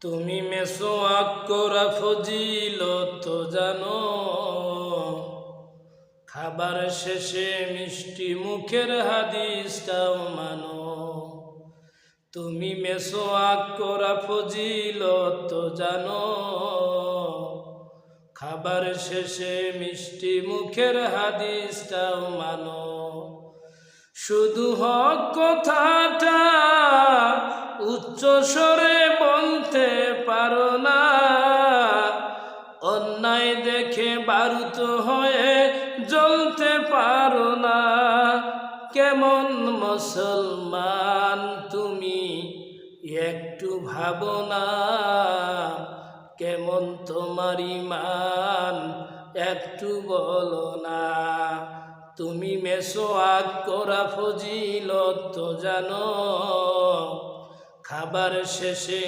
তুমি মেসোয়াক করা ফজিলত জানো, খাবার শেষে মিষ্টি মুখের হাদিসটাও মানো। তুমি মেসোয়াক করা ফজিলত জানো, খাবার শেষে মিষ্টি মুখের হাদিসটাও মানো। শুধু হক কথাটা উচ্চ স্বরে বলতে পারো না, অন্যায় দেখে বারুদ হয়ে জ্বলতে পারো না। কেমন মুসলমান তুমি একটু ভাবো না, কেমন তোমার ঈমান একটু বলো না। তুমি মেসোয়াক করা ফজিলত জানো, খাবার শেষে